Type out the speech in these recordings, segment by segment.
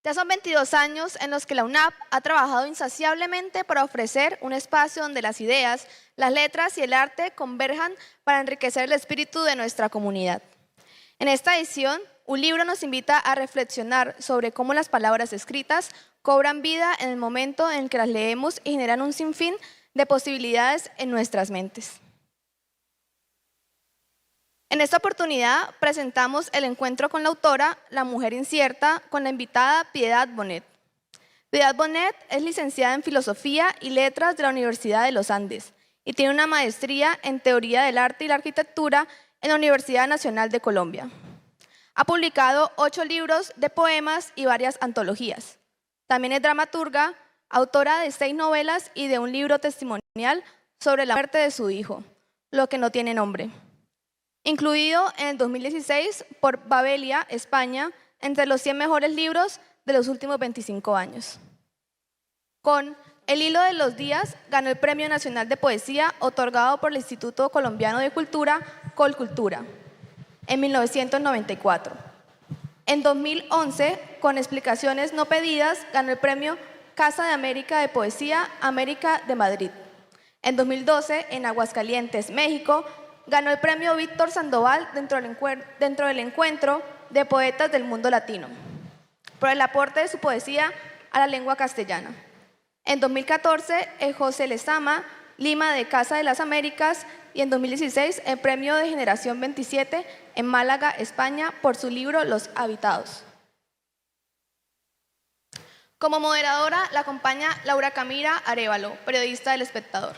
Ya son 22 años en los que la UNAP ha trabajado insaciablemente para ofrecer un espacio donde las ideas, las letras y el arte converjan para enriquecer el espíritu de nuestra comunidad. En esta edición, un libro nos invita a reflexionar sobre cómo las palabras escritas cobran vida en el momento en que las leemos y generan un sinfín de posibilidades en nuestras mentes. En esta oportunidad presentamos el encuentro con la autora La Mujer Incierta con la invitada Piedad Bonet. Piedad Bonet es licenciada en Filosofía y Letras de la Universidad de los Andes y tiene una maestría en Teoría del Arte y la Arquitectura en la Universidad Nacional de Colombia. Ha publicado 8 libros de poemas y varias antologías. También es dramaturga, autora de 6 novelas y de un libro testimonial sobre la muerte de su hijo, Lo que no tiene nombre, incluido en el 2016 por Babelia, España, entre los 100 mejores libros de los últimos 25 años. Con El hilo de los días ganó el Premio Nacional de Poesía otorgado por el Instituto Colombiano de Cultura, Colcultura, en 1994. En 2011, con Explicaciones no pedidas, ganó el Premio Casa de América de Poesía, América de Madrid. En 2012, en Aguascalientes, México, ganó el Premio Víctor Sandoval dentro del Encuentro de Poetas del Mundo Latino, por el aporte de su poesía a la lengua castellana. En 2014, el José Lezama Lima de Casa de las Américas y en 2016, el Premio de Generación 27 en Málaga, España, por su libro Los Habitados. Como moderadora la acompaña Laura Camila Arévalo, periodista del Espectador.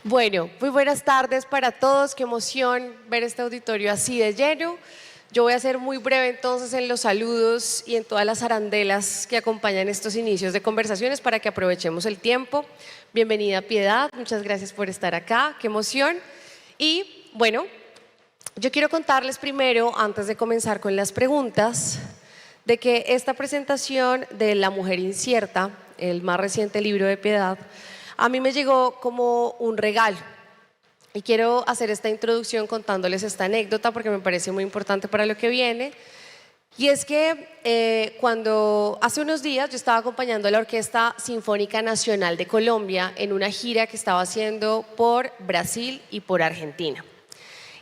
Bueno, muy buenas tardes para todos, qué emoción ver este auditorio así de lleno. Yo voy a ser muy breve entonces en los saludos y en todas las arandelas que acompañan estos inicios de conversaciones para que aprovechemos el tiempo. Bienvenida Piedad, muchas gracias por estar acá, qué emoción. Y bueno, yo quiero contarles primero, antes de comenzar con las preguntas, de que esta presentación de La Mujer Incierta, el más reciente libro de Piedad, a mí me llegó como un regalo y quiero hacer esta introducción contándoles esta anécdota porque me parece muy importante para lo que viene. Y es que cuando hace unos días yo estaba acompañando a la Orquesta Sinfónica Nacional de Colombia en una gira que estaba haciendo por Brasil y por Argentina.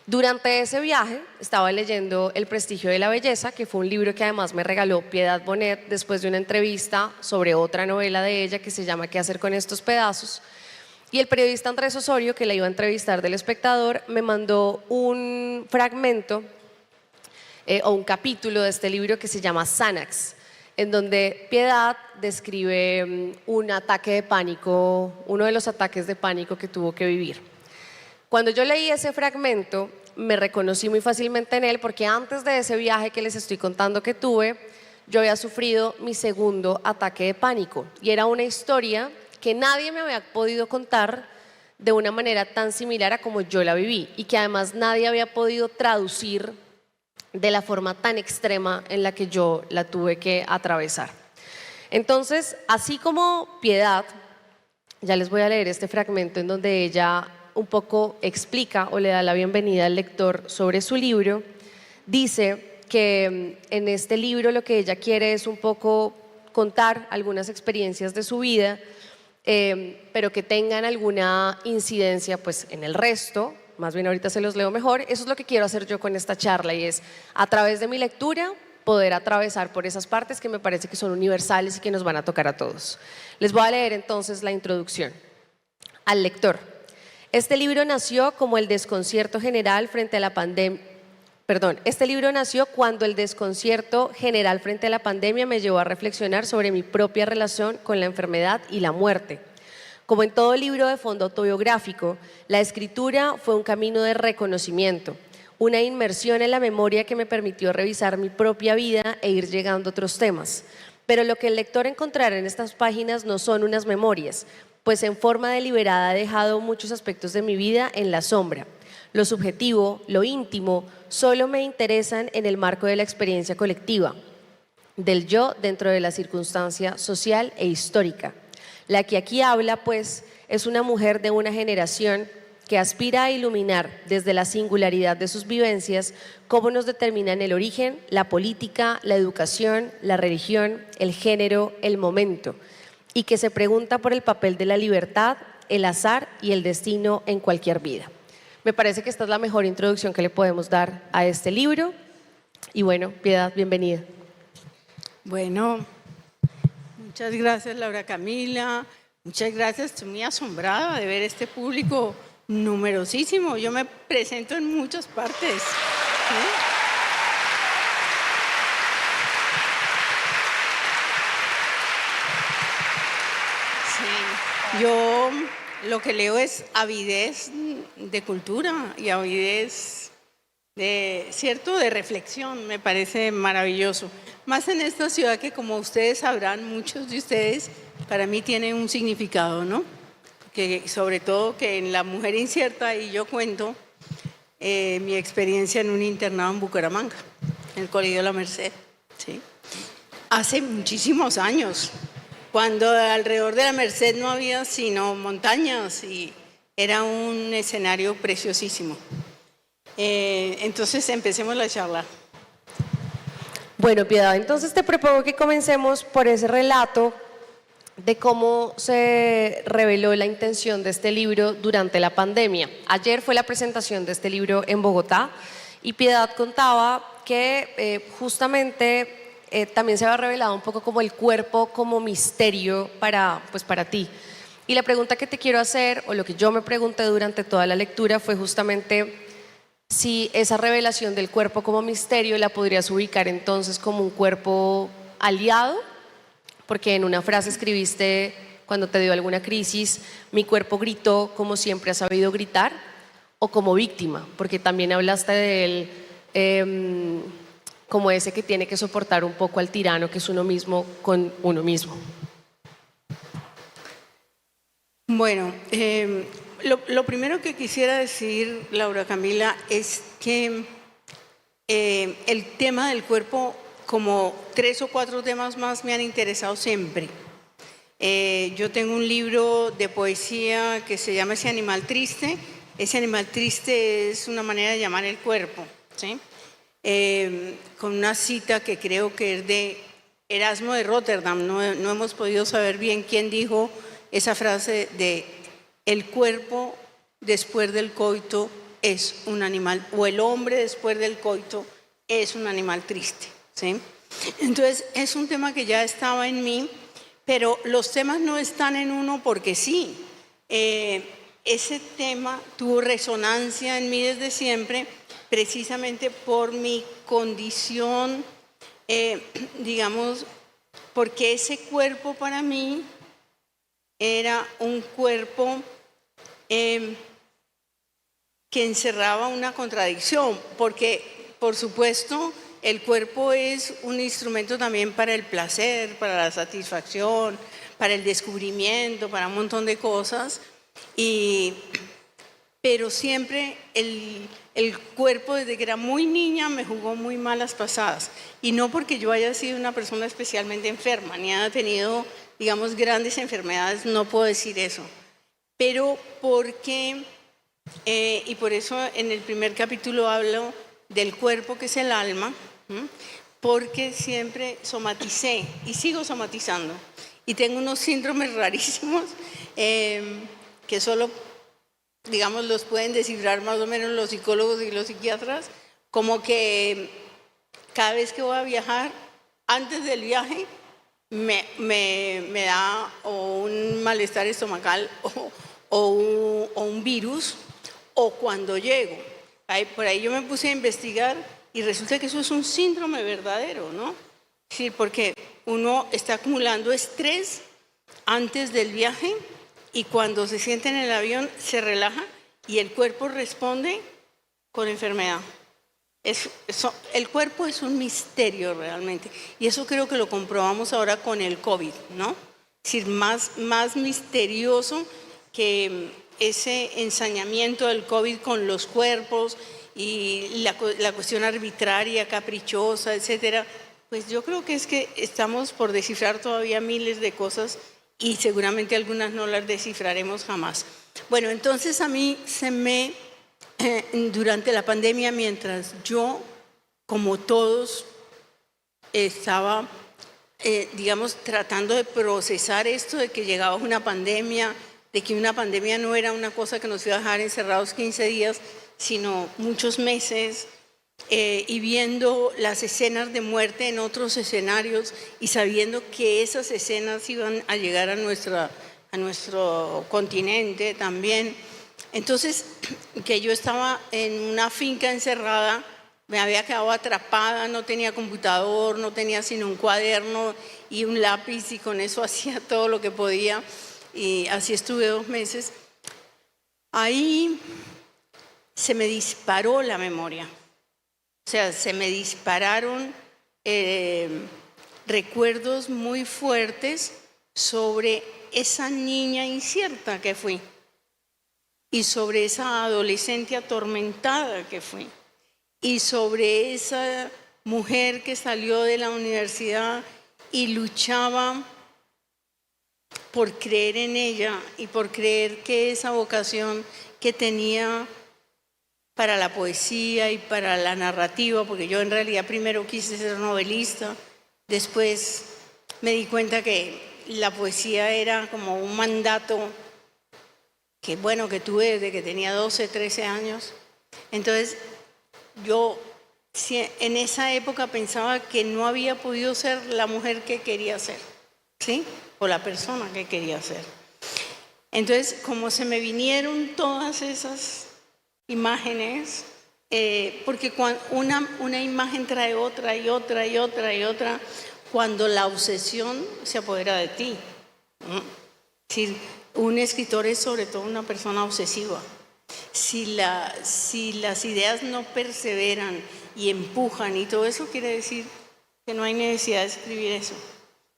Durante ese viaje estaba leyendo El Prestigio de la Belleza, que fue un libro que además me regaló Piedad Bonet después de una entrevista sobre otra novela de ella que se llama ¿Qué hacer con estos pedazos? Y el periodista Andrés Osorio, que la iba a entrevistar del Espectador, me mandó un fragmento o un capítulo de este libro que se llama Xanax, en donde Piedad describe un ataque de pánico, uno de los ataques de pánico que tuvo que vivir. Cuando yo leí ese fragmento, me reconocí muy fácilmente en él porque antes de ese viaje que les estoy contando que tuve, yo había sufrido mi segundo ataque de pánico y era una historia que nadie me había podido contar de una manera tan similar a como yo la viví y que además nadie había podido traducir de la forma tan extrema en la que yo la tuve que atravesar. Entonces, así como Piedad, ya les voy a leer este fragmento en donde ella un poco explica o le da la bienvenida al lector sobre su libro, dice que en este libro lo que ella quiere es un poco contar algunas experiencias de su vida, pero que tengan alguna incidencia pues en el resto, más bien ahorita se los leo mejor. Eso es lo que quiero hacer yo con esta charla y es a través de mi lectura poder atravesar por esas partes que me parece que son universales y que nos van a tocar a todos. Les voy a leer entonces la introducción. Al lector. Este libro nació como el desconcierto general frente a la pandemia. Este libro nació cuando el desconcierto general frente a la pandemia me llevó a reflexionar sobre mi propia relación con la enfermedad y la muerte. Como en todo libro de fondo autobiográfico, la escritura fue un camino de reconocimiento, una inmersión en la memoria que me permitió revisar mi propia vida e ir llegando a otros temas. Pero lo que el lector encontrará en estas páginas no son unas memorias, pues en forma deliberada he dejado muchos aspectos de mi vida en la sombra. Lo subjetivo, lo íntimo, solo me interesan en el marco de la experiencia colectiva, del yo dentro de la circunstancia social e histórica. La que aquí habla, pues, es una mujer de una generación que aspira a iluminar desde la singularidad de sus vivencias cómo nos determinan el origen, la política, la educación, la religión, el género, el momento, y que se pregunta por el papel de la libertad, el azar y el destino en cualquier vida. Me parece que esta es la mejor introducción que le podemos dar a este libro. Y bueno, Piedad, bienvenida. Bueno, muchas gracias Laura Camila, muchas gracias, estoy muy asombrada de ver este público numerosísimo. Yo me presento en muchas partes. Sí, yo lo que leo es avidez de cultura y avidez de reflexión, me parece maravilloso. Más en esta ciudad que, como ustedes sabrán, muchos de ustedes, para mí tiene un significado, ¿no? Que sobre todo que en La Mujer Incierta, y yo cuento mi experiencia en un internado en Bucaramanga, en el Colegio La Merced, ¿sí? Hace muchísimos años, cuando alrededor de La Merced no había sino montañas y era un escenario preciosísimo. Entonces empecemos la charla. Bueno, Piedad, entonces te propongo que comencemos por ese relato de cómo se reveló la intención de este libro durante la pandemia. Ayer fue la presentación de este libro en Bogotá y Piedad contaba que justamente también se había revelado un poco como el cuerpo como misterio para ti. Y la pregunta que te quiero hacer, o lo que yo me pregunté durante toda la lectura, fue justamente si esa revelación del cuerpo como misterio la podrías ubicar entonces como un cuerpo aliado, porque en una frase escribiste, cuando te dio alguna crisis, mi cuerpo gritó como siempre ha sabido gritar, o como víctima, porque también hablaste de él como ese que tiene que soportar un poco al tirano que es uno mismo con uno mismo. Bueno, lo primero que quisiera decir, Laura Camila, es que el tema del cuerpo, como 3 o 4 temas más, me han interesado siempre. Yo tengo un libro de poesía que se llama Ese animal triste. Ese animal triste es una manera de llamar el cuerpo, ¿sí? Con una cita que creo que es de Erasmo de Rotterdam. No hemos podido saber bien quién dijo esa frase de el cuerpo después del coito es un animal, o el hombre después del coito es un animal triste, ¿sí? Entonces es un tema que ya estaba en mí, pero los temas no están en uno porque sí. Ese tema tuvo resonancia en mí desde siempre, precisamente por mi condición, digamos, porque ese cuerpo para mí era un cuerpo que encerraba una contradicción, porque por supuesto el cuerpo es un instrumento también para el placer, para la satisfacción, para el descubrimiento, para un montón de cosas, pero siempre el cuerpo desde que era muy niña me jugó muy malas pasadas, y no porque yo haya sido una persona especialmente enferma, ni haya tenido, digamos, grandes enfermedades, no puedo decir eso, pero porque, y por eso en el primer capítulo hablo del cuerpo que es el alma, porque siempre somaticé y sigo somatizando, y tengo unos síndromes rarísimos que solo, digamos, los pueden descifrar más o menos los psicólogos y los psiquiatras, como que cada vez que voy a viajar, antes del viaje, me da o un malestar estomacal o un virus, o cuando llego. Por ahí yo me puse a investigar y resulta que eso es un síndrome verdadero, ¿no? Sí, porque uno está acumulando estrés antes del viaje y cuando se siente en el avión se relaja y el cuerpo responde con enfermedad. El cuerpo es un misterio realmente, y eso creo que lo comprobamos ahora con el COVID, ¿no? Es decir, más misterioso que ese ensañamiento del COVID con los cuerpos y la cuestión arbitraria, caprichosa, etcétera. Pues yo creo que es que estamos por descifrar todavía miles de cosas y seguramente algunas no las descifraremos jamás. Bueno, entonces a mí durante la pandemia, mientras yo, como todos, estaba, digamos, tratando de procesar esto de que llegaba una pandemia, de que una pandemia no era una cosa que nos iba a dejar encerrados 15 días, sino muchos meses, y viendo las escenas de muerte en otros escenarios y sabiendo que esas escenas iban a llegar a nuestro continente también. Entonces, que yo estaba en una finca encerrada, me había quedado atrapada, no tenía computador, no tenía sino un cuaderno y un lápiz, y con eso hacía todo lo que podía, y así estuve 2 meses. Ahí se me disparó la memoria, o sea, se me dispararon recuerdos muy fuertes sobre esa niña incierta que fui y sobre esa adolescente atormentada que fui y sobre esa mujer que salió de la universidad y luchaba por creer en ella y por creer que esa vocación que tenía para la poesía y para la narrativa, porque yo en realidad primero quise ser novelista, después me di cuenta que la poesía era como un mandato que, bueno, que tuve desde que tenía 12, 13 años. Entonces, yo en esa época pensaba que no había podido ser la mujer que quería ser, ¿sí? O la persona que quería ser. Entonces, como se me vinieron todas esas imágenes, porque una imagen trae otra y otra y otra y otra, cuando la obsesión se apodera de ti. Si un escritor es sobre todo una persona obsesiva. Si las ideas no perseveran y empujan y todo eso, quiere decir que no hay necesidad de escribir eso.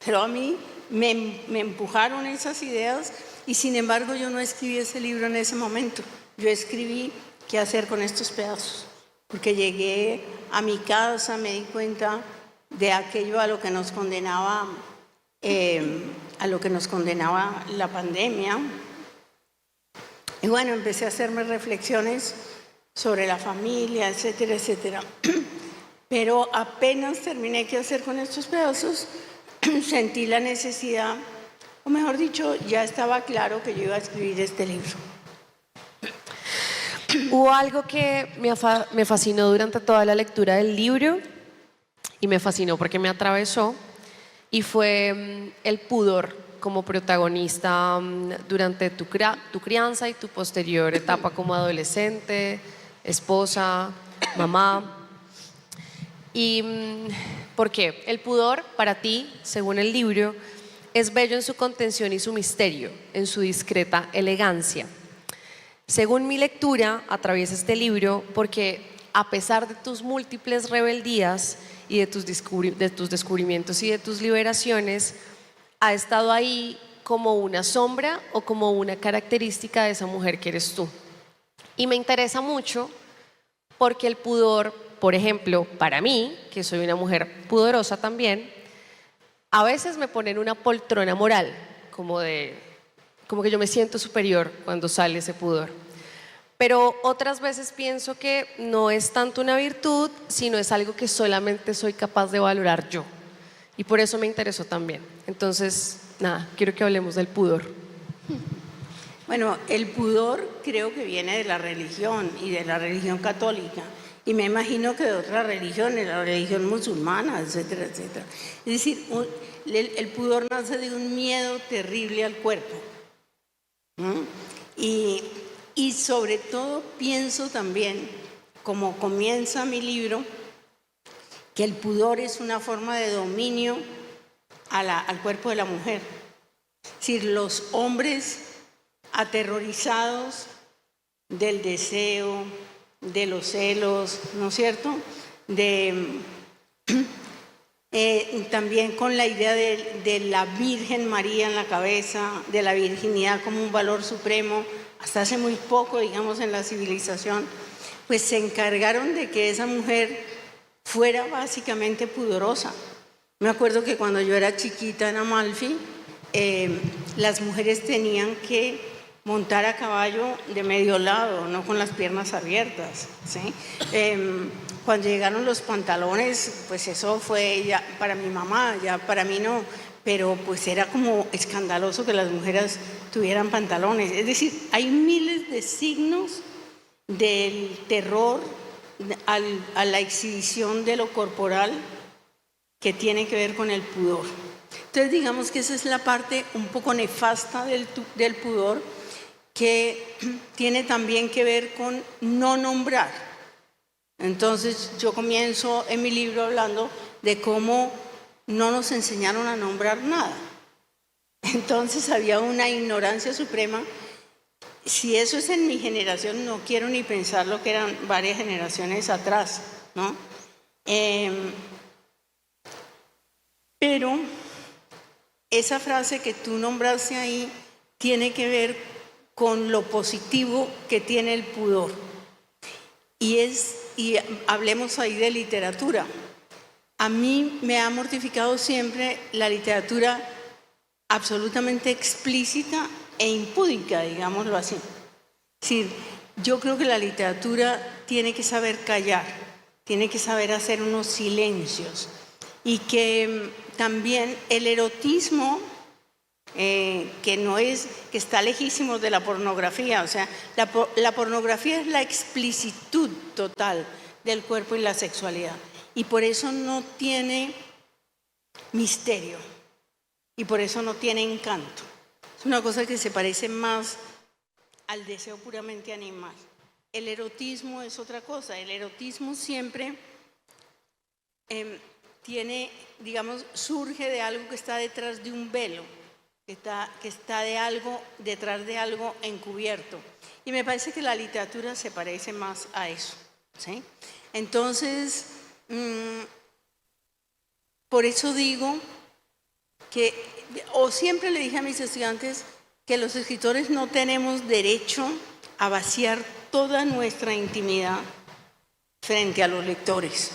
Pero a mí me empujaron esas ideas y sin embargo yo no escribí ese libro en ese momento. Yo escribí qué hacer con estos pedazos, porque llegué a mi casa, me di cuenta de aquello a lo que nos condenaba la pandemia. Y bueno, empecé a hacerme reflexiones sobre la familia, etcétera, etcétera. Pero apenas terminé qué hacer con estos pedazos, sentí la necesidad, o mejor dicho, ya estaba claro que yo iba a escribir este libro. Hubo algo que me fascinó durante toda la lectura del libro, y me fascinó porque me atravesó, y fue el pudor como protagonista durante tu crianza y tu posterior etapa como adolescente, esposa, mamá. ¿Y por qué? El pudor para ti, según el libro, es bello en su contención y su misterio, en su discreta elegancia. Según mi lectura, atraviesa este libro porque a pesar de tus múltiples rebeldías y de tus descubrimientos y de tus liberaciones, ha estado ahí como una sombra o como una característica de esa mujer que eres tú. Y me interesa mucho porque el pudor, por ejemplo, para mí, que soy una mujer pudorosa también, a veces me pone en una poltrona moral, como que yo me siento superior cuando sale ese pudor. Pero otras veces pienso que no es tanto una virtud, sino es algo que solamente soy capaz de valorar yo. Y por eso me interesó también. Entonces, nada, quiero que hablemos del pudor. Bueno, el pudor creo que viene de la religión y de la religión católica. Y me imagino que de otras religiones, la religión musulmana, etcétera, etcétera. Es decir, el pudor nace de un miedo terrible al cuerpo. Y sobre todo pienso también, como comienza mi libro, que el pudor es una forma de dominio al cuerpo de la mujer. Es decir, los hombres aterrorizados del deseo, de los celos, ¿no es cierto? También con la idea de la Virgen María en la cabeza, de la virginidad como un valor supremo, hasta hace muy poco, digamos, en la civilización, pues se encargaron de que esa mujer fuera básicamente pudorosa. Me acuerdo que cuando yo era chiquita en Amalfi, las mujeres tenían que montar a caballo de medio lado, no con las piernas abiertas, ¿sí? Cuando llegaron los pantalones, pues eso fue ya para mi mamá, ya para mí no, pero pues era como escandaloso que las mujeres tuvieran pantalones. Es decir, hay miles de signos del terror a la exhibición de lo corporal que tiene que ver con el pudor. Entonces digamos que esa es la parte un poco nefasta del pudor, que tiene también que ver con no nombrar. Entonces yo comienzo en mi libro hablando de cómo no nos enseñaron a nombrar nada. Entonces había una ignorancia suprema. Si eso es en mi generación, no quiero ni pensar lo que eran varias generaciones atrás, ¿no? Pero esa frase que tú nombraste ahí tiene que ver con lo positivo que tiene el pudor. Y hablemos ahí de literatura. A mí me ha mortificado siempre la literatura absolutamente explícita e impúdica, digámoslo así. Es decir, yo creo que la literatura tiene que saber callar, tiene que saber hacer unos silencios, y que también el erotismo, que está lejísimo de la pornografía, o sea, la pornografía es la explicitud total del cuerpo y la sexualidad, y por eso no tiene misterio, y por eso no tiene encanto. Es una cosa que se parece más al deseo puramente animal. El erotismo es otra cosa. El erotismo siempre surge de algo que está detrás de un velo, que está detrás de algo encubierto. Y me parece que la literatura se parece más a eso, ¿sí? Entonces, por eso digo que, o siempre le dije a mis estudiantes, que los escritores no tenemos derecho a vaciar toda nuestra intimidad frente a los lectores.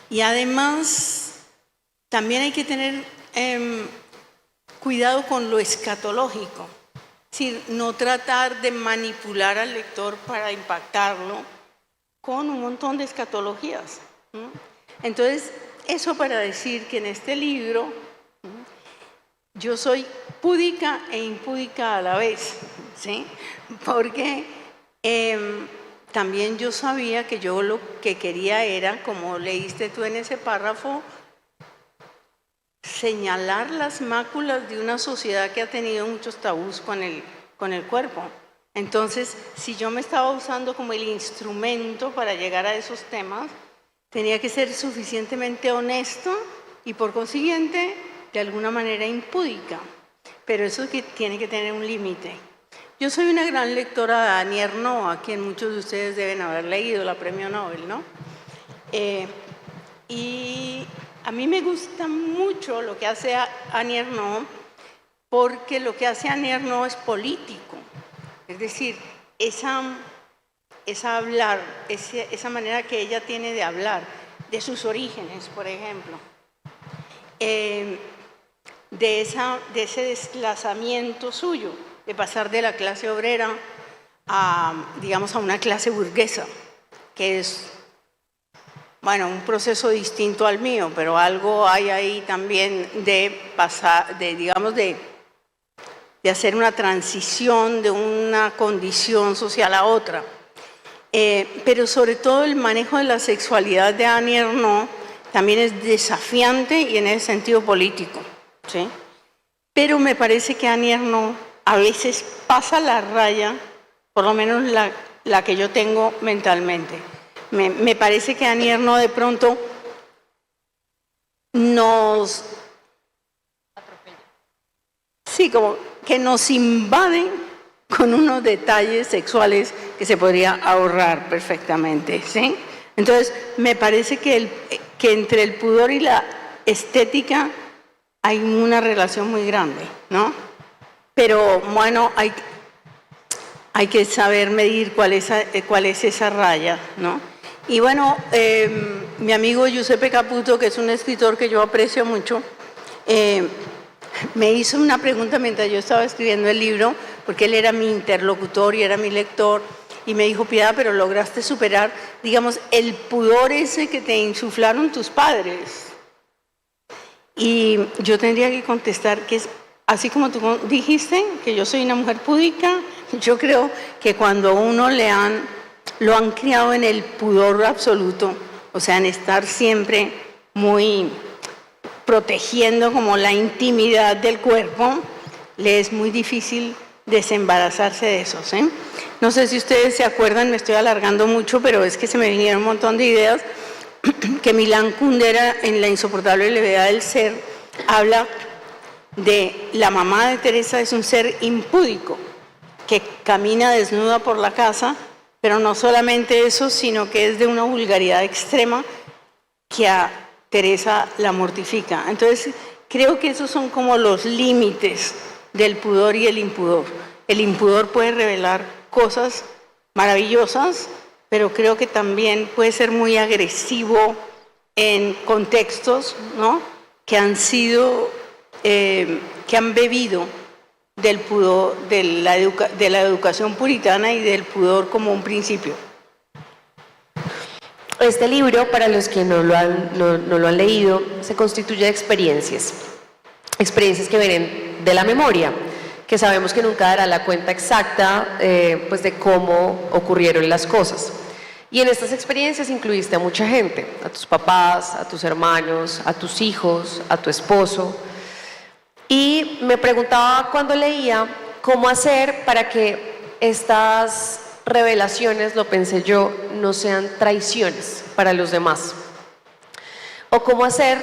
Y además, también hay que tener cuidado con lo escatológico, es decir, no tratar de manipular al lector para impactarlo con un montón de escatologías. Entonces, eso para decir que en este libro yo soy púdica e impúdica a la vez, ¿sí? Porque también yo sabía que yo lo que quería era, como leíste tú en ese párrafo, señalar las máculas de una sociedad que ha tenido muchos tabús con el cuerpo. Entonces, si yo me estaba usando como el instrumento para llegar a esos temas, tenía que ser suficientemente honesto y, por consiguiente, de alguna manera impúdica. Pero eso tiene que tener un límite. Yo soy una gran lectora de Annie Ernaux, a quien muchos de ustedes deben haber leído, la premio Nobel, ¿no? Y a mí me gusta mucho lo que hace Annie Ernaux, porque lo que hace Annie Ernaux es político. Es decir, esa manera que ella tiene de hablar, de sus orígenes, por ejemplo, de ese desplazamiento suyo, de pasar de la clase obrera a una clase burguesa, que es, bueno, un proceso distinto al mío, pero algo hay ahí también de pasar, de hacer una transición de una condición social a otra. Pero sobre todo el manejo de la sexualidad de Annie Ernaux también es desafiante y en ese sentido político, ¿sí? Pero me parece que Annie Ernaux a veces pasa la raya, por lo menos la que yo tengo mentalmente. Me parece que Annie Ernaux de pronto nos invade con unos detalles sexuales que se podría ahorrar perfectamente, ¿sí? Entonces, me parece que entre el pudor y la estética hay una relación muy grande, ¿no? Pero, bueno, hay que saber medir cuál es esa raya, ¿no? Y, bueno, mi amigo Giuseppe Caputo, que es un escritor que yo aprecio mucho, me hizo una pregunta mientras yo estaba escribiendo el libro, porque él era mi interlocutor y era mi lector, y me dijo, Piedad, pero lograste superar, digamos, el pudor ese que te insuflaron tus padres. Y yo tendría que contestar que es así como tú dijiste, que yo soy una mujer púdica. Yo creo que cuando uno lo han criado en el pudor absoluto, o sea, en estar siempre muy protegiendo como la intimidad del cuerpo, le es muy difícil desembarazarse de eso, ¿sí? No sé si ustedes se acuerdan, me estoy alargando mucho, pero es que se me vinieron un montón de ideas, que Milán Kundera en La insoportable levedad del ser habla de la mamá de Teresa es un ser impúdico, que camina desnuda por la casa, pero no solamente eso, sino que es de una vulgaridad extrema que a Teresa la mortifica. Entonces, creo que esos son como los límites del pudor y el impudor. El impudor puede revelar cosas maravillosas, pero creo que también puede ser muy agresivo en contextos, ¿no?, que han sido, que han bebido del pudor, de la educación puritana y del pudor como un principio. Este libro, para los que no lo han leído, se constituye de experiencias que vienen de la memoria, que sabemos que nunca dará la cuenta exacta pues de cómo ocurrieron las cosas. Y en estas experiencias incluiste a mucha gente, a tus papás, a tus hermanos, a tus hijos, a tu esposo. Y me preguntaba cuando leía cómo hacer para que estas revelaciones, lo pensé yo, no sean traiciones para los demás. O cómo hacer,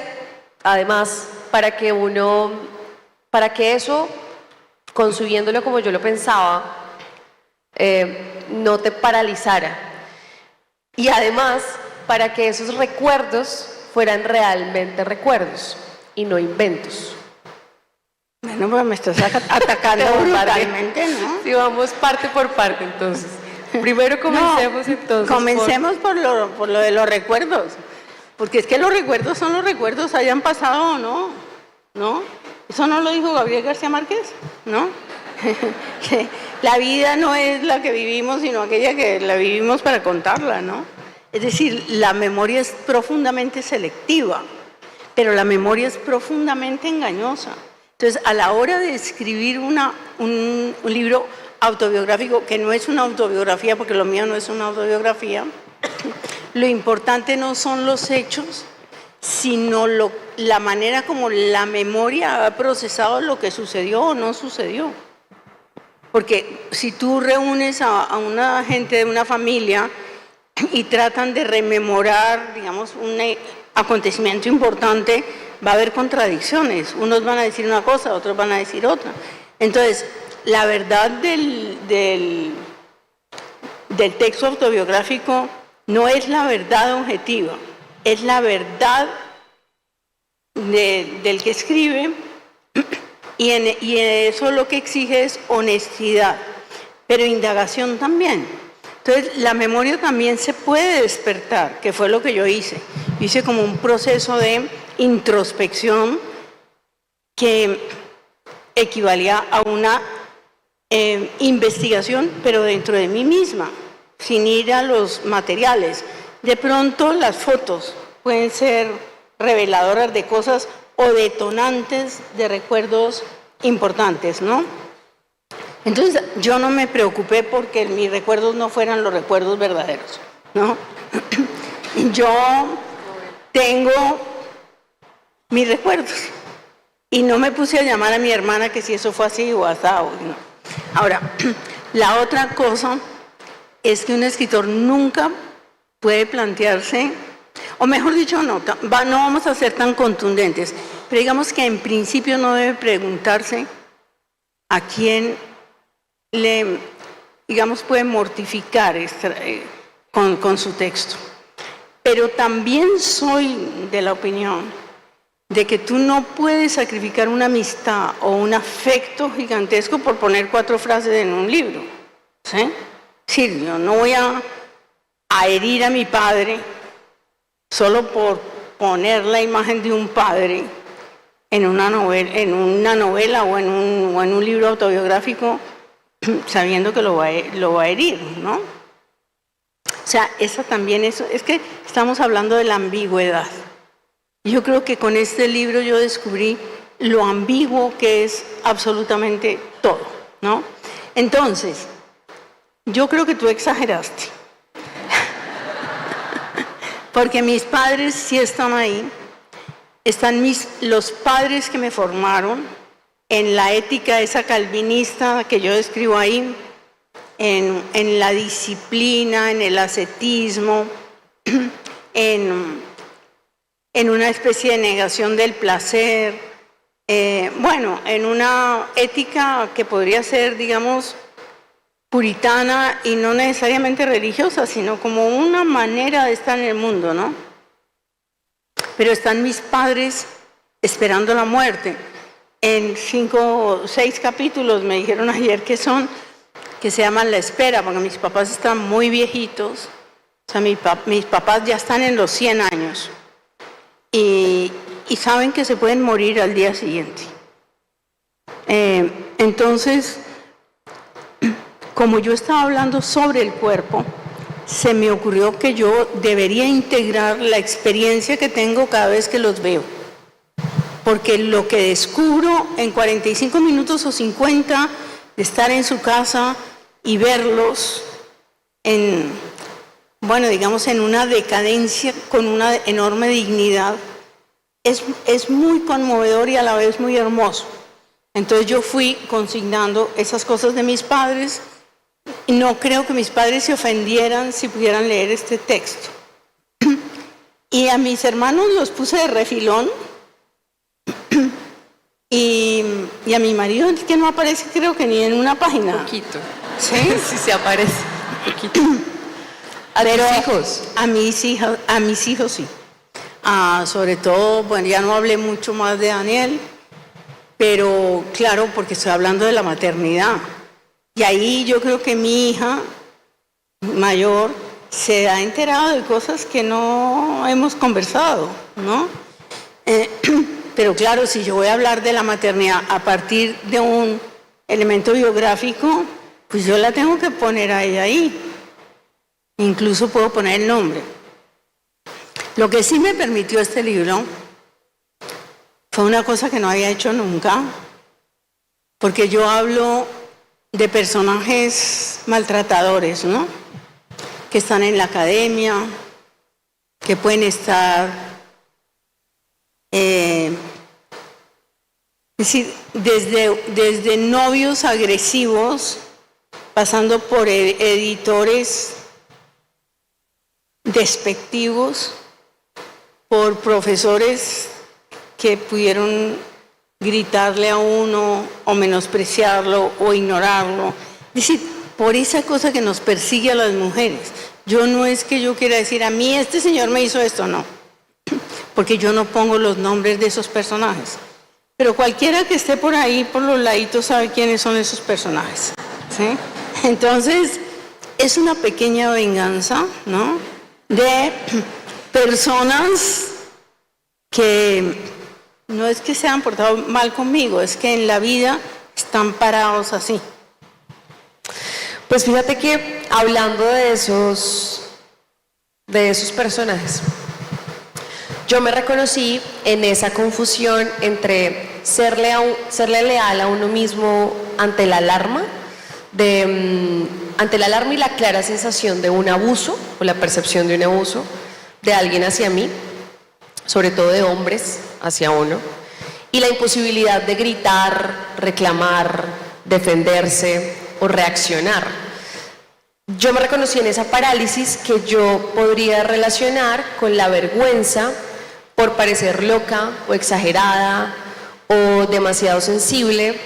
además, para que eso, consumiéndolo como yo lo pensaba, no te paralizara. Y además, para que esos recuerdos fueran realmente recuerdos y no inventos. Bueno, pues me estás atacando brutalmente, ¿no? Sí, vamos parte por parte, entonces. Primero comencemos, entonces. Comencemos por lo de los recuerdos. Porque es que los recuerdos son los recuerdos, hayan pasado o no, ¿no? Eso no lo dijo Gabriel García Márquez, ¿no? Que la vida no es la que vivimos, sino aquella que la vivimos para contarla, ¿no? Es decir, la memoria es profundamente selectiva, pero la memoria es profundamente engañosa. Entonces, a la hora de escribir un libro autobiográfico, que no es una autobiografía, porque lo mío no es una autobiografía, lo importante no son los hechos, sino la manera como la memoria ha procesado lo que sucedió o no sucedió. Porque si tú reúnes a una gente de una familia y tratan de rememorar, digamos, un acontecimiento importante, va a haber contradicciones. Unos van a decir una cosa, otros van a decir otra. Entonces, la verdad del texto autobiográfico no es la verdad objetiva, es la verdad del que escribe, y eso lo que exige es honestidad, pero indagación también. Entonces, la memoria también se puede despertar, que fue lo que yo hice. Hice como un proceso de introspección que equivalía a una investigación, pero dentro de mí misma, sin ir a los materiales. De pronto las fotos pueden ser reveladoras de cosas o detonantes de recuerdos importantes, ¿no? Entonces yo no me preocupé porque mis recuerdos no fueran los recuerdos verdaderos, ¿no? Yo tengo mis recuerdos y no me puse a llamar a mi hermana que si eso fue así o asado, ¿no? Ahora, la otra cosa es que un escritor nunca puede plantearse, o mejor dicho, no vamos a ser tan contundentes, pero digamos que en principio no debe preguntarse a quién le, digamos, puede mortificar con su texto. Pero también soy de la opinión de que tú no puedes sacrificar una amistad o un afecto gigantesco por poner 4 frases en un libro, ¿sí? Sí, yo no voy a herir a mi padre solo por poner la imagen de un padre en una novela o en un libro autobiográfico sabiendo que lo va a herir, ¿no? O sea, esa también es que estamos hablando de la ambigüedad. Yo creo que con este libro yo descubrí lo ambiguo que es absolutamente todo, ¿no? Entonces, yo creo que tú exageraste. Porque mis padres sí están ahí. Están los padres que me formaron en la ética esa calvinista que yo describo ahí, en la disciplina, en el ascetismo, en una especie de negación del placer, bueno, en una ética que podría ser, digamos, puritana y no necesariamente religiosa, sino como una manera de estar en el mundo, ¿no? Pero están mis padres esperando la muerte. En 5 o 6 capítulos me dijeron ayer que se llaman La Espera, porque mis papás están muy viejitos. O sea, mis papás ya están en los 100 años y saben que se pueden morir al día siguiente. Entonces, como yo estaba hablando sobre el cuerpo, se me ocurrió que yo debería integrar la experiencia que tengo cada vez que los veo. Porque lo que descubro en 45 minutos o 50 de estar en su casa y verlos bueno, digamos, en una decadencia con una enorme dignidad, es muy conmovedor y a la vez muy hermoso. Entonces yo fui consignando esas cosas de mis padres. No creo que mis padres se ofendieran si pudieran leer este texto. Y a mis hermanos los puse de refilón. Y a mi marido, el que no aparece creo que ni en una página. Poquito. ¿Sí? Sí se aparece. Poquito. ¿A Pero tus hijos? A mis hijos sí. Sobre todo, bueno, ya no hablé mucho más de Daniel, pero claro, porque estoy hablando de la maternidad. Y ahí yo creo que mi hija mayor se ha enterado de cosas que no hemos conversado, ¿no? Pero claro, si yo voy a hablar de la maternidad a partir de un elemento biográfico, pues yo la tengo que poner a ella ahí. Incluso puedo poner el nombre. Lo que sí me permitió este libro fue una cosa que no había hecho nunca, porque yo hablo de personajes maltratadores, ¿no? Que están en la academia, que pueden estar, es decir, desde novios agresivos, pasando por editores despectivos, por profesores que pudieron gritarle a uno o menospreciarlo o ignorarlo. Es decir, por esa cosa que nos persigue a las mujeres. Yo no es que yo quiera decir, a mí este señor me hizo esto, no. Porque yo no pongo los nombres de esos personajes. Pero cualquiera que esté por ahí, por los laditos, sabe quiénes son esos personajes, ¿sí? Entonces, es una pequeña venganza, ¿no? De personas que no es que se han portado mal conmigo, es que en la vida están parados así. Pues fíjate que hablando de esos personajes, yo me reconocí en esa confusión entre serle leal a uno mismo ante la alarma, ante la alarma y la clara sensación de un abuso o la percepción de un abuso de alguien hacia mí, sobre todo de hombres hacia uno, y la imposibilidad de gritar, reclamar, defenderse o reaccionar. Yo me reconocí en esa parálisis que yo podría relacionar con la vergüenza por parecer loca o exagerada o demasiado sensible,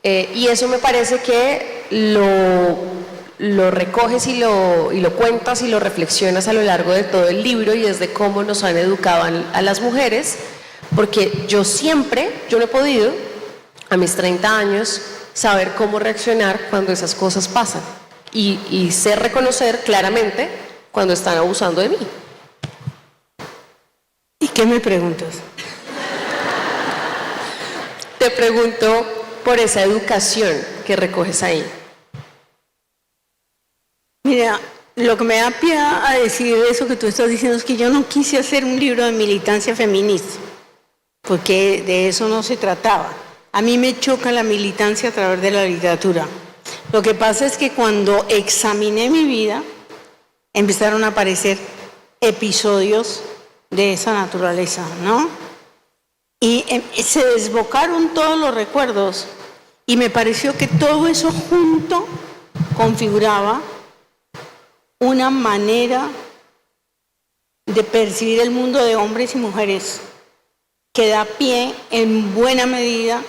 y eso me parece que lo recoges y lo cuentas y lo reflexionas a lo largo de todo el libro y desde cómo nos han educado a las mujeres, porque yo no he podido, a mis 30 años, saber cómo reaccionar cuando esas cosas pasan y sé reconocer claramente cuando están abusando de mí. ¿Y qué me preguntas? Te pregunto por esa educación que recoges ahí. Mira, lo que me da pie a decir eso que tú estás diciendo es que yo no quise hacer un libro de militancia feminista, porque de eso no se trataba. A mí me choca la militancia a través de la literatura. Lo que pasa es que cuando examiné mi vida, empezaron a aparecer episodios de esa naturaleza, ¿no? Y se desbocaron todos los recuerdos y me pareció que todo eso junto configuraba una manera de percibir el mundo de hombres y mujeres que da pie en buena medida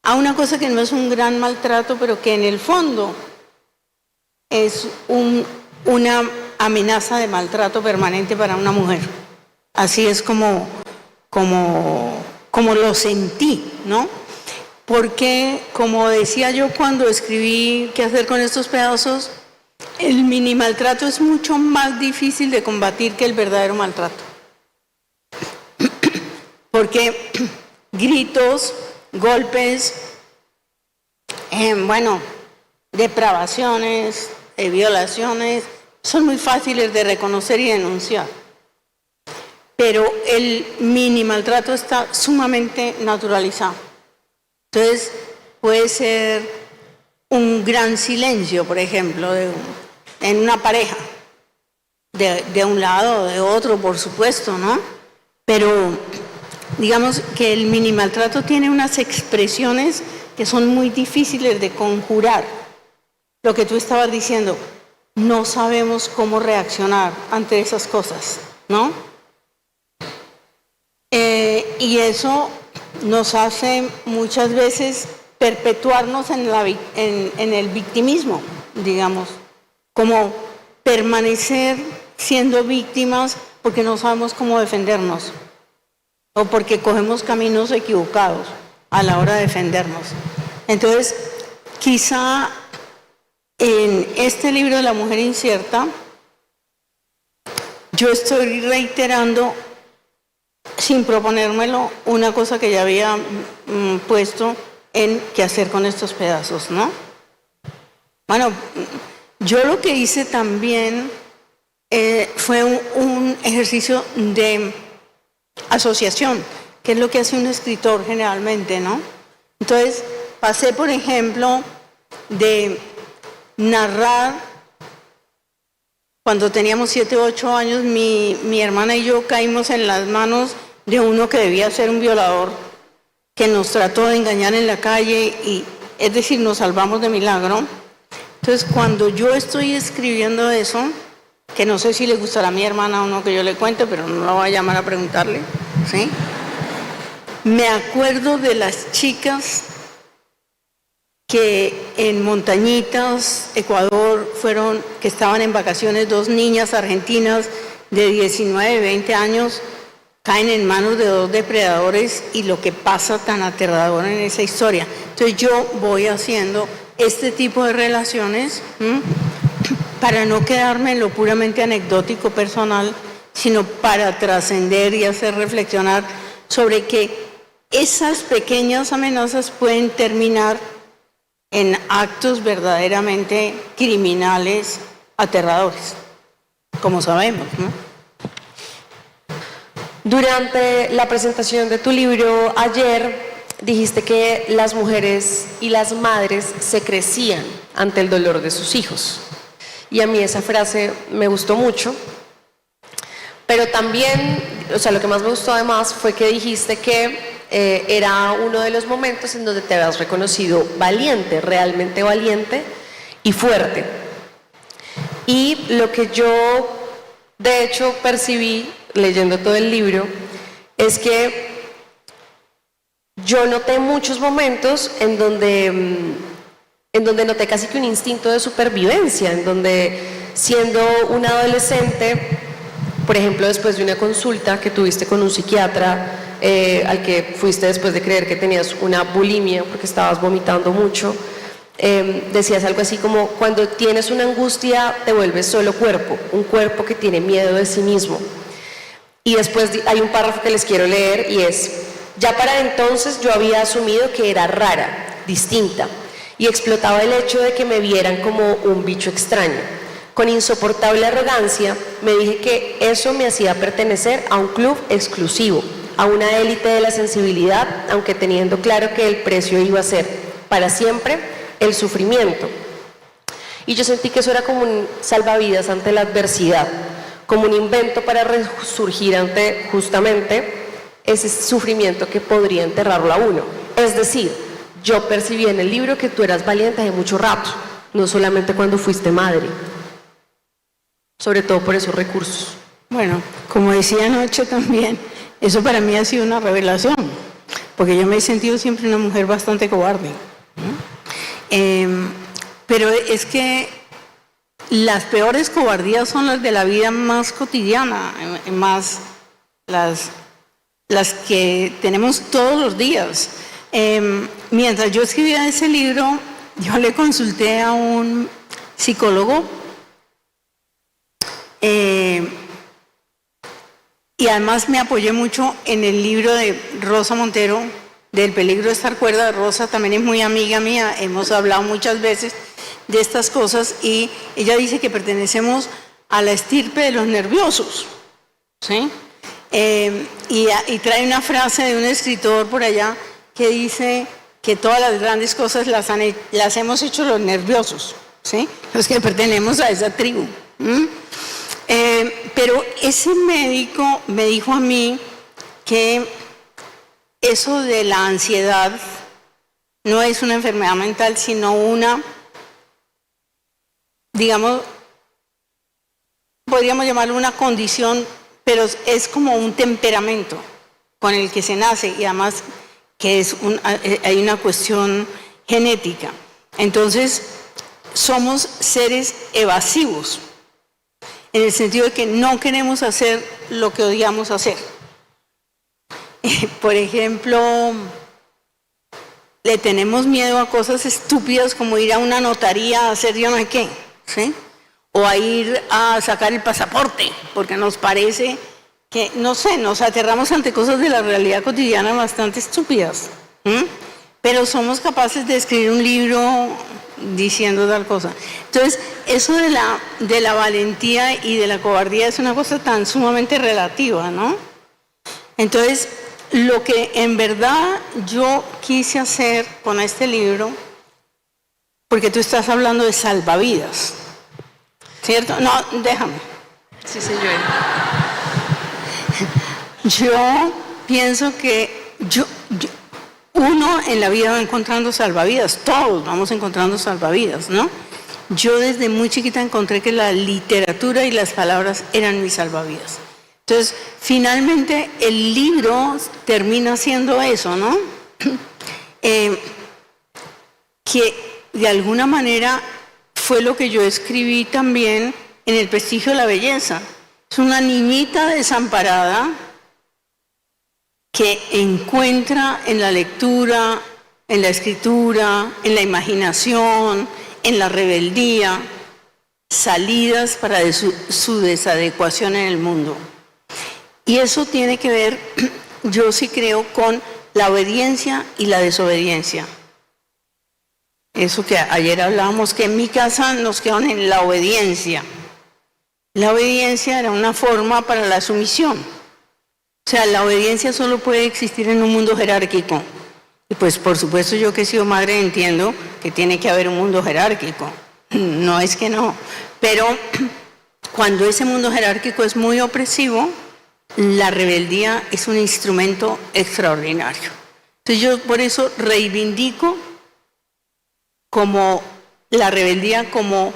a una cosa que no es un gran maltrato, pero que en el fondo es una amenaza de maltrato permanente para una mujer. Así es como lo sentí, ¿no? Porque, como decía yo cuando escribí qué hacer con estos pedazos, el mini maltrato es mucho más difícil de combatir que el verdadero maltrato. Porque gritos, golpes, depravaciones, violaciones, son muy fáciles de reconocer y denunciar. Pero el mini maltrato está sumamente naturalizado. Entonces, puede ser un gran silencio, por ejemplo, en una pareja, de un lado o de otro, por supuesto, ¿no? Pero digamos que el mini maltrato tiene unas expresiones que son muy difíciles de conjurar. Lo que tú estabas diciendo, no sabemos cómo reaccionar ante esas cosas, ¿no? Y eso nos hace muchas veces perpetuarnos en el victimismo, digamos, como permanecer siendo víctimas porque no sabemos cómo defendernos o porque cogemos caminos equivocados a la hora de defendernos. Entonces, quizá en este libro de La mujer incierta, yo estoy reiterando, sin proponérmelo, una cosa que ya había puesto en qué hacer con estos pedazos, ¿no? Bueno, yo lo que hice también fue un ejercicio de asociación, que es lo que hace un escritor generalmente, ¿no? Entonces, pasé, por ejemplo, de narrar, cuando teníamos 7 u 8 años, mi hermana y yo caímos en las manos de uno que debía ser un violador, que nos trató de engañar en la calle, y es decir, nos salvamos de milagro. Entonces, cuando yo estoy escribiendo eso, que no sé si le gustará a mi hermana o no que yo le cuente, pero no la voy a llamar a preguntarle, ¿sí? Me acuerdo de las chicas que en Montañitas, Ecuador, que estaban en vacaciones, 2 niñas argentinas de 19, 20 años, caen en manos de 2 depredadores, y lo que pasa tan aterrador en esa historia. Entonces yo voy haciendo este tipo de relaciones para no quedarme en lo puramente anecdótico personal, sino para trascender y hacer reflexionar sobre que esas pequeñas amenazas pueden terminar en actos verdaderamente criminales, aterradores, como sabemos, ¿no? Durante la presentación de tu libro ayer, dijiste que las mujeres y las madres se crecían ante el dolor de sus hijos. Y a mí esa frase me gustó mucho. Pero también, lo que más me gustó además fue que dijiste que era uno de los momentos en donde te habías reconocido valiente, realmente valiente y fuerte. Y lo que yo, de hecho, percibí leyendo todo el libro, es que yo noté muchos momentos en donde noté casi que un instinto de supervivencia, en donde, siendo una adolescente, por ejemplo, después de una consulta que tuviste con un psiquiatra, al que fuiste después de creer que tenías una bulimia porque estabas vomitando mucho, decías algo así como: cuando tienes una angustia te vuelves solo cuerpo, un cuerpo que tiene miedo de sí mismo. Y después hay un párrafo que les quiero leer, y es: ya para entonces yo había asumido que era rara, distinta, y explotaba el hecho de que me vieran como un bicho extraño. Con insoportable arrogancia me dije que eso me hacía pertenecer a un club exclusivo, a una élite de la sensibilidad, aunque teniendo claro que el precio iba a ser, para siempre, el sufrimiento. Y yo sentí que eso era como un salvavidas ante la adversidad, como un invento para resurgir ante justamente ese sufrimiento que podría enterrarlo a uno. Es decir, yo percibí en el libro que tú eras valiente de mucho rato, no solamente cuando fuiste madre, sobre todo por esos recursos. Bueno, como decía anoche también, eso para mí ha sido una revelación, porque yo me he sentido siempre una mujer bastante cobarde, ¿no? Pero es que las peores cobardías son las de la vida más cotidiana, más las que tenemos todos los días. Mientras yo escribía ese libro, yo le consulté a un psicólogo y además me apoyé mucho en el libro de Rosa Montero, del peligro de estar cuerda. Rosa también es muy amiga mía, hemos hablado muchas veces de estas cosas y ella dice que pertenecemos a la estirpe de los nerviosos, ¿sí? Y trae una frase de un escritor por allá que dice que todas las grandes cosas las hemos hecho los nerviosos, ¿sí? Los que pertenecemos a esa tribu. Pero ese médico me dijo a mí que eso de la ansiedad no es una enfermedad mental, sino una, digamos, podríamos llamarlo una condición, pero es como un temperamento con el que se nace y además que hay una cuestión genética. Entonces, somos seres evasivos, en el sentido de que no queremos hacer lo que odiamos hacer. Por ejemplo, le tenemos miedo a cosas estúpidas como ir a una notaría a hacer yo no sé qué, ¿sí? O a ir a sacar el pasaporte, porque nos parece que, no sé, nos aterramos ante cosas de la realidad cotidiana bastante estúpidas. Pero somos capaces de escribir un libro diciendo tal cosa. Entonces, eso de la valentía y de la cobardía es una cosa tan sumamente relativa, ¿no? Entonces, lo que en verdad yo quise hacer con este libro, porque tú estás hablando de salvavidas, ¿cierto? No, déjame. Sí, señora. Yo pienso que uno en la vida va encontrando salvavidas, todos vamos encontrando salvavidas, ¿no? Yo desde muy chiquita encontré que la literatura y las palabras eran mis salvavidas. Entonces, finalmente el libro termina siendo eso, ¿no? Que de alguna manera fue lo que yo escribí también en El prestigio de la belleza. Es una niñita desamparada que encuentra en la lectura, en la escritura, en la imaginación, en la rebeldía, salidas para su desadecuación en el mundo. Y eso tiene que ver, yo sí creo, con la obediencia y la desobediencia. Eso que ayer hablábamos, que en mi casa nos quedan en la obediencia. La obediencia era una forma para la sumisión. O sea, la obediencia solo puede existir en un mundo jerárquico. Y pues, por supuesto, yo que he sido madre entiendo que tiene que haber un mundo jerárquico. No es que no. Pero cuando ese mundo jerárquico es muy opresivo, la rebeldía es un instrumento extraordinario. Entonces yo por eso reivindico como la rebeldía como,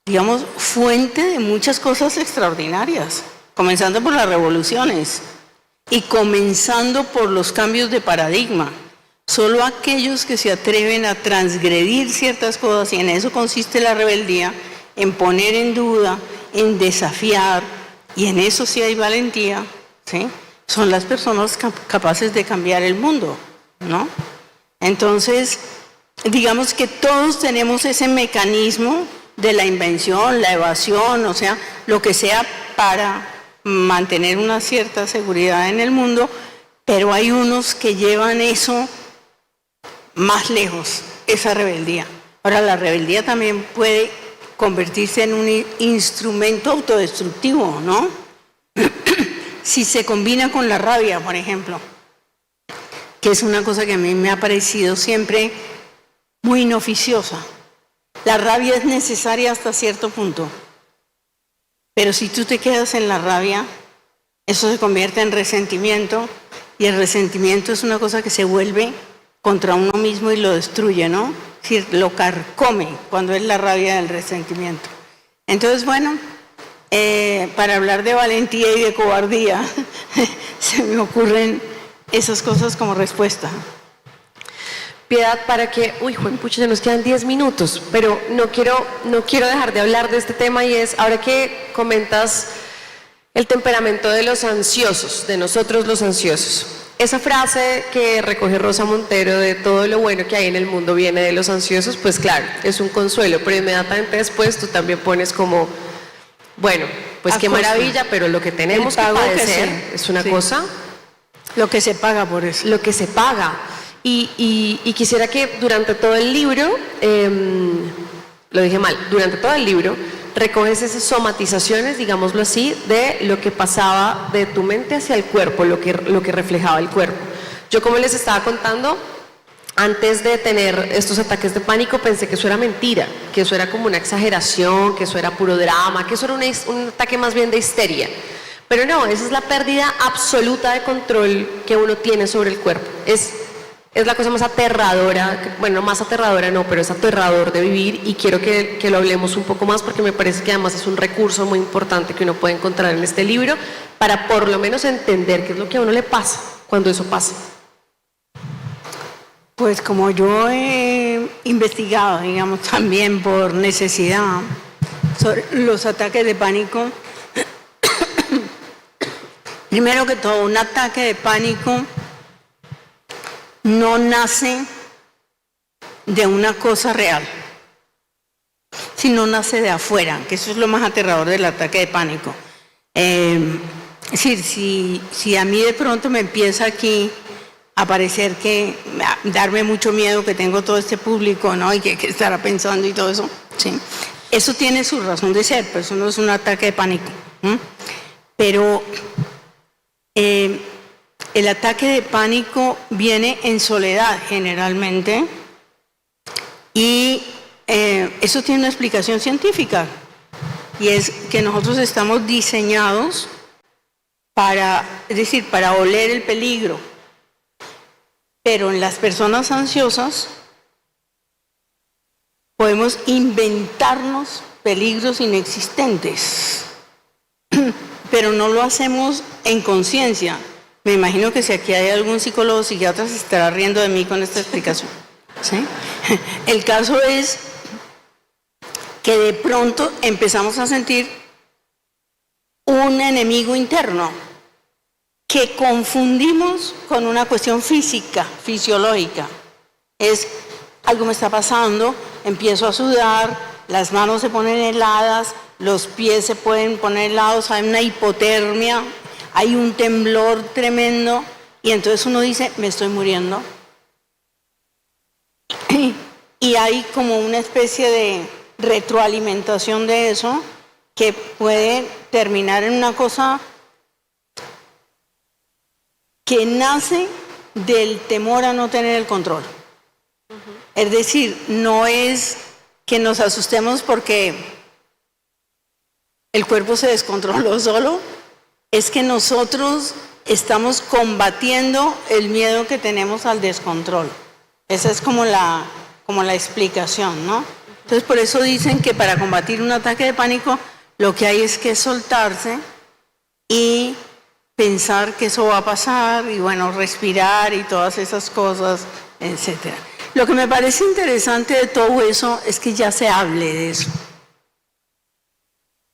digamos, fuente de muchas cosas extraordinarias, comenzando por las revoluciones y comenzando por los cambios de paradigma. Solo aquellos que se atreven a transgredir ciertas cosas, y en eso consiste la rebeldía, en poner en duda, en desafiar, y en eso sí hay valentía, ¿sí? Son las personas capaces de cambiar el mundo, ¿no? Entonces, digamos que todos tenemos ese mecanismo de la invención, la evasión, o sea, lo que sea para mantener una cierta seguridad en el mundo, pero hay unos que llevan eso más lejos, esa rebeldía. Ahora, la rebeldía también puede convertirse en un instrumento autodestructivo, ¿no? Si se combina con la rabia, por ejemplo, que es una cosa que a mí me ha parecido siempre muy inoficiosa. La rabia es necesaria hasta cierto punto, pero si tú te quedas en la rabia, eso se convierte en resentimiento, y el resentimiento es una cosa que se vuelve contra uno mismo y lo destruye, ¿no? Es decir, lo carcome cuando es la rabia del resentimiento. Entonces, bueno, para hablar de valentía y de cobardía, se me ocurren esas cosas como respuesta. Piedad, para que, juepucha, ya nos quedan 10 minutos, pero no quiero dejar de hablar de este tema, y es, ahora que comentas el temperamento de los ansiosos, de nosotros los ansiosos. Esa frase que recoge Rosa Montero de todo lo bueno que hay en el mundo viene de los ansiosos, pues claro, es un consuelo, pero inmediatamente después tú también pones como, bueno, pues qué maravilla, pero lo que tenemos que padecer es una cosa. Lo que se paga por eso. Lo que se paga. Y quisiera que durante todo el libro, lo dije mal, durante todo el libro, recoges esas somatizaciones, digámoslo así, de lo que pasaba de tu mente hacia el cuerpo, lo que reflejaba el cuerpo. Yo, como les estaba contando, antes de tener estos ataques de pánico pensé que eso era mentira, que eso era como una exageración, que eso era puro drama, que eso era un ataque más bien de histeria. Pero no, esa es la pérdida absoluta de control que uno tiene sobre el cuerpo. Es la cosa más aterradora, bueno, más aterradora no, pero es aterrador de vivir, y quiero que lo hablemos un poco más, porque me parece que además es un recurso muy importante que uno puede encontrar en este libro para por lo menos entender qué es lo que a uno le pasa cuando eso pasa. Pues como yo he investigado, digamos, también por necesidad, sobre los ataques de pánico, primero que todo, un ataque de pánico no nace de una cosa real, sino nace de afuera, que eso es lo más aterrador del ataque de pánico. Es decir, si a mí de pronto me empieza aquí a parecer darme mucho miedo que tengo todo este público, ¿no? Y que estará pensando y todo eso, ¿sí? Eso tiene su razón de ser, pero eso no es un ataque de pánico. Pero el ataque de pánico viene en soledad generalmente, y eso tiene una explicación científica, y es que nosotros estamos diseñados para oler el peligro, pero en las personas ansiosas podemos inventarnos peligros inexistentes, pero no lo hacemos en conciencia. Me imagino que si aquí hay algún psicólogo o psiquiatra se estará riendo de mí con esta explicación, ¿sí? El caso es que de pronto empezamos a sentir un enemigo interno que confundimos con una cuestión física, fisiológica. Es, algo me está pasando, empiezo a sudar, las manos se ponen heladas, los pies se pueden poner helados, hay una hipotermia, hay un temblor tremendo, y entonces uno dice, me estoy muriendo. Y hay como una especie de retroalimentación de eso que puede terminar en una cosa que nace del temor a no tener el control. Es decir, no es que nos asustemos porque el cuerpo se descontroló solo, es que nosotros estamos combatiendo el miedo que tenemos al descontrol. Esa es como la explicación, ¿no? Entonces, por eso dicen que para combatir un ataque de pánico, lo que hay es que soltarse y pensar que eso va a pasar, y bueno, respirar y todas esas cosas, etc. Lo que me parece interesante de todo eso es que ya se hable de eso.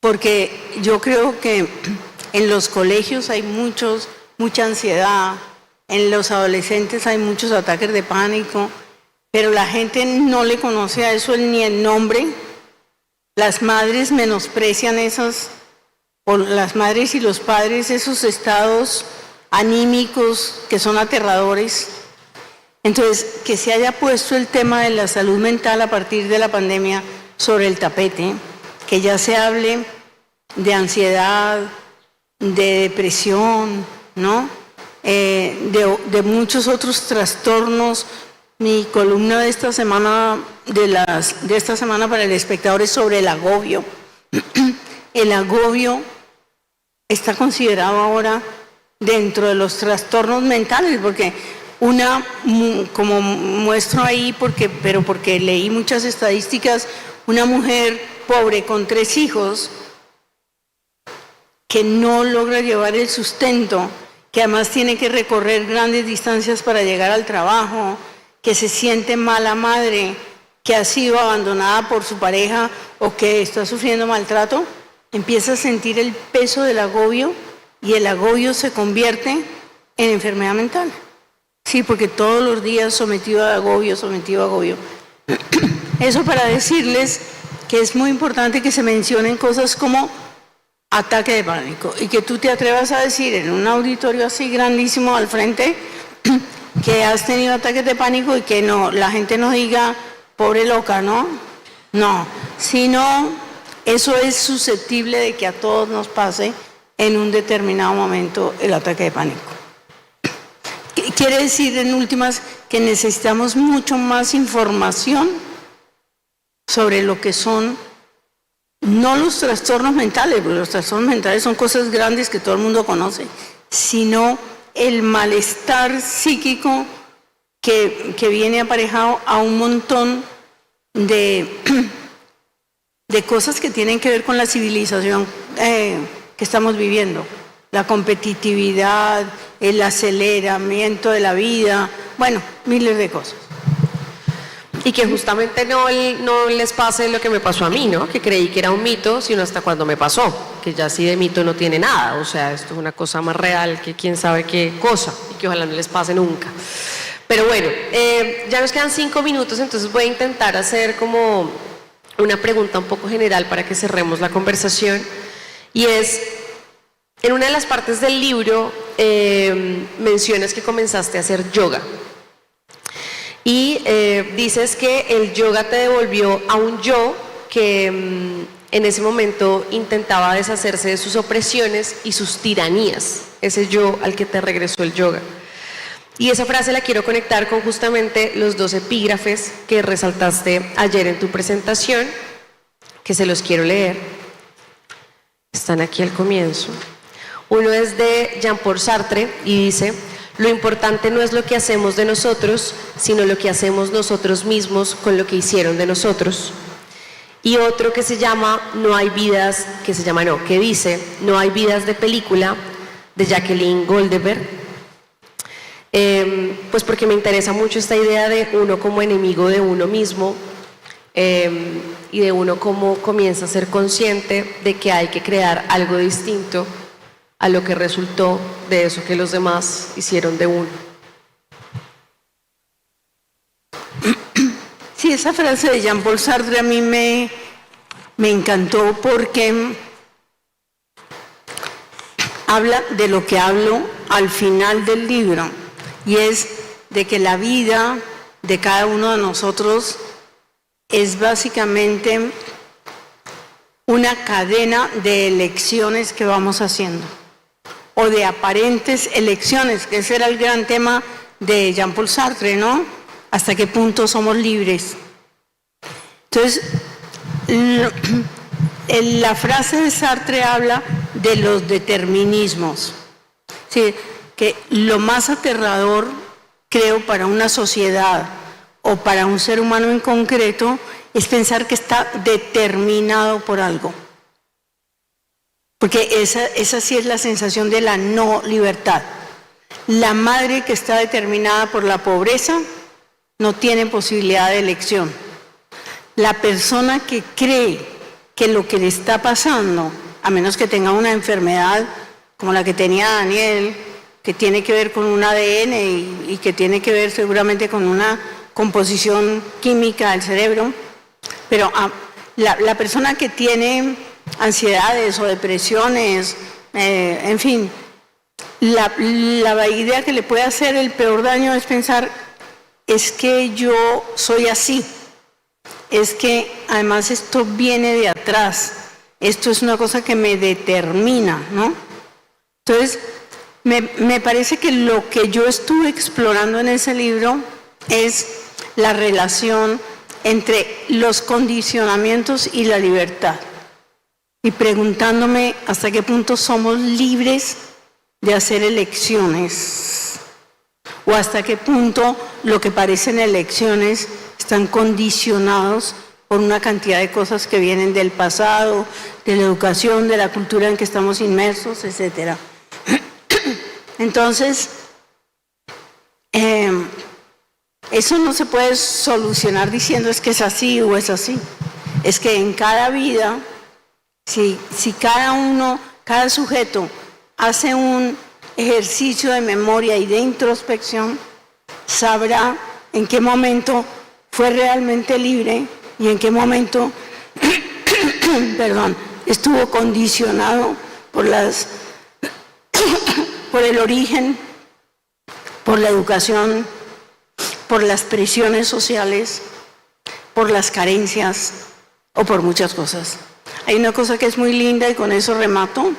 Porque yo creo que en los colegios hay mucha ansiedad, en los adolescentes hay muchos ataques de pánico, pero la gente no le conoce a eso ni el nombre. Las madres menosprecian o las madres y los padres, esos estados anímicos que son aterradores. Entonces, que se haya puesto el tema de la salud mental a partir de la pandemia sobre el tapete, que ya se hable de ansiedad, de depresión, ¿no? De muchos otros trastornos. Mi columna de esta semana, de esta semana para El Espectador es sobre el agobio. El agobio está considerado ahora dentro de los trastornos mentales, porque como muestro ahí, pero porque leí muchas estadísticas, una mujer pobre con 3 hijos que no logra llevar el sustento, que además tiene que recorrer grandes distancias para llegar al trabajo, que se siente mala madre, que ha sido abandonada por su pareja o que está sufriendo maltrato, empieza a sentir el peso del agobio y el agobio se convierte en enfermedad mental. Sí, porque todos los días sometido a agobio. Eso para decirles que es muy importante que se mencionen cosas como ataque de pánico y que tú te atrevas a decir en un auditorio así grandísimo al frente que has tenido ataques de pánico y que no, la gente no diga pobre loca, ¿no? No, sino eso es susceptible de que a todos nos pase en un determinado momento el ataque de pánico. Quiere decir, en últimas, que necesitamos mucho más información sobre lo que son, no los trastornos mentales, porque los trastornos mentales son cosas grandes que todo el mundo conoce, sino el malestar psíquico que viene aparejado a un montón de cosas que tienen que ver con la civilización que estamos viviendo. La competitividad, el aceleramiento de la vida, bueno, miles de cosas. Y que justamente no les pase lo que me pasó a mí, ¿no? Que creí que era un mito, sino hasta cuando me pasó, que ya así de mito no tiene nada. O sea, esto es una cosa más real que quién sabe qué cosa, y que ojalá no les pase nunca. Pero bueno, ya nos quedan 5 minutos, entonces voy a intentar hacer como una pregunta un poco general para que cerremos la conversación. Y es, en una de las partes del libro mencionas que comenzaste a hacer yoga. Y dices que el yoga te devolvió a un yo que en ese momento intentaba deshacerse de sus opresiones y sus tiranías. Ese yo al que te regresó el yoga. Y esa frase la quiero conectar con justamente los 2 epígrafes que resaltaste ayer en tu presentación, que se los quiero leer. Están aquí al comienzo. Uno es de Jean-Paul Sartre y dice: lo importante no es lo que hacemos de nosotros, sino lo que hacemos nosotros mismos con lo que hicieron de nosotros. Y otro que se llama que dice No hay vidas de película, de Jacqueline Goldberg. Pues porque me interesa mucho esta idea de uno como enemigo de uno mismo, y de uno como comienza a ser consciente de que hay que crear algo distinto a lo que resultó de eso que los demás hicieron de uno. Sí, esa frase de Jean-Paul Sartre a mí me encantó porque habla de lo que hablo al final del libro, y es de que la vida de cada uno de nosotros es básicamente una cadena de elecciones que vamos haciendo, o de aparentes elecciones, que ese era el gran tema de Jean-Paul Sartre, ¿no? ¿Hasta qué punto somos libres? Entonces, la frase de Sartre habla de los determinismos. Sí, que lo más aterrador, creo, para una sociedad o para un ser humano en concreto, es pensar que está determinado por algo. Porque esa sí es la sensación de la no libertad. La madre que está determinada por la pobreza no tiene posibilidad de elección. La persona que cree que lo que le está pasando, a menos que tenga una enfermedad como la que tenía Daniel, que tiene que ver con un ADN y que tiene que ver seguramente con una composición química del cerebro, pero la persona que tiene ansiedades o depresiones, en fin, la idea que le puede hacer el peor daño es pensar, es que yo soy así, es que además esto viene de atrás. Esto es una cosa que me determina, ¿no? Entonces, me parece que lo que yo estuve explorando en ese libro es la relación entre los condicionamientos y la libertad. Y preguntándome hasta qué punto somos libres de hacer elecciones. O hasta qué punto lo que parecen elecciones están condicionados por una cantidad de cosas que vienen del pasado, de la educación, de la cultura en que estamos inmersos, etc. Entonces, eso no se puede solucionar diciendo es que es así o es así. Es que en cada vida, si cada sujeto hace un ejercicio de memoria y de introspección, sabrá en qué momento fue realmente libre y en qué momento estuvo condicionado por el origen, por la educación, por las presiones sociales, por las carencias o por muchas cosas. Hay una cosa que es muy linda y con eso remato,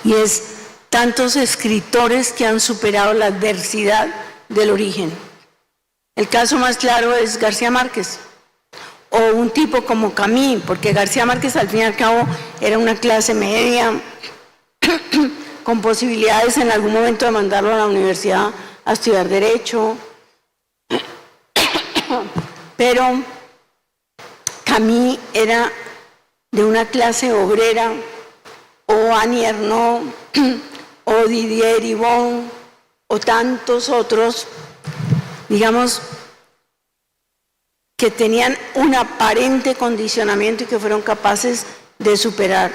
y es tantos escritores que han superado la adversidad del origen. El caso más claro es García Márquez, o un tipo como Camus, porque García Márquez al fin y al cabo era una clase media, con posibilidades en algún momento de mandarlo a la universidad a estudiar Derecho, pero Camus era de una clase obrera, o Annie Ernaux, o Didier Ribon, o tantos otros, digamos, que tenían un aparente condicionamiento y que fueron capaces de superar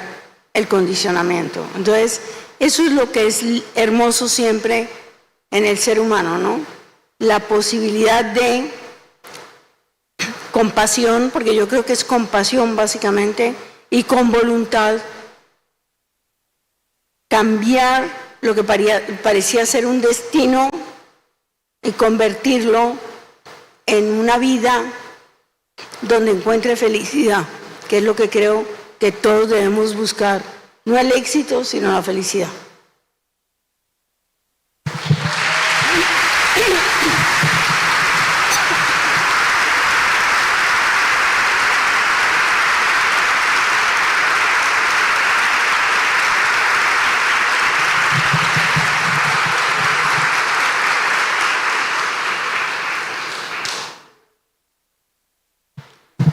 el condicionamiento. Entonces, eso es lo que es hermoso siempre en el ser humano, ¿no? La posibilidad de compasión, porque yo creo que es compasión básicamente, y con voluntad, cambiar lo que parecía ser un destino y convertirlo en una vida donde encuentre felicidad, que es lo que creo que todos debemos buscar, no el éxito, sino la felicidad.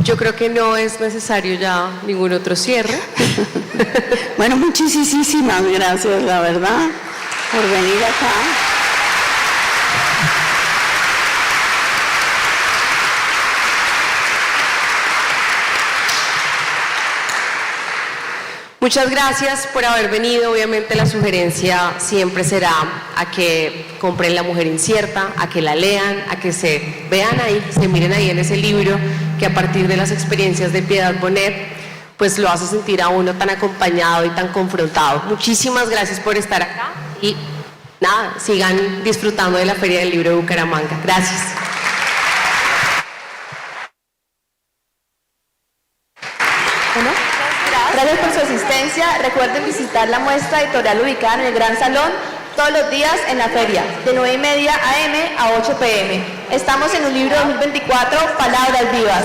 Yo creo que no es necesario ya ningún otro cierre. Bueno, muchísimas gracias, la verdad, por venir acá. Muchas gracias por haber venido. Obviamente la sugerencia siempre será a que compren La Mujer Incierta, a que la lean, a que se vean ahí, se miren ahí en ese libro que a partir de las experiencias de Piedad Bonet pues lo hace sentir a uno tan acompañado y tan confrontado. Muchísimas gracias por estar acá y nada, sigan disfrutando de la Feria del Libro de Bucaramanga. Gracias. Bueno, gracias por su asistencia. Recuerden visitar la muestra editorial ubicada en el Gran Salón todos los días en la feria, de 9:30 AM a 8 PM. Estamos en un libro 2024, Palabras Vivas.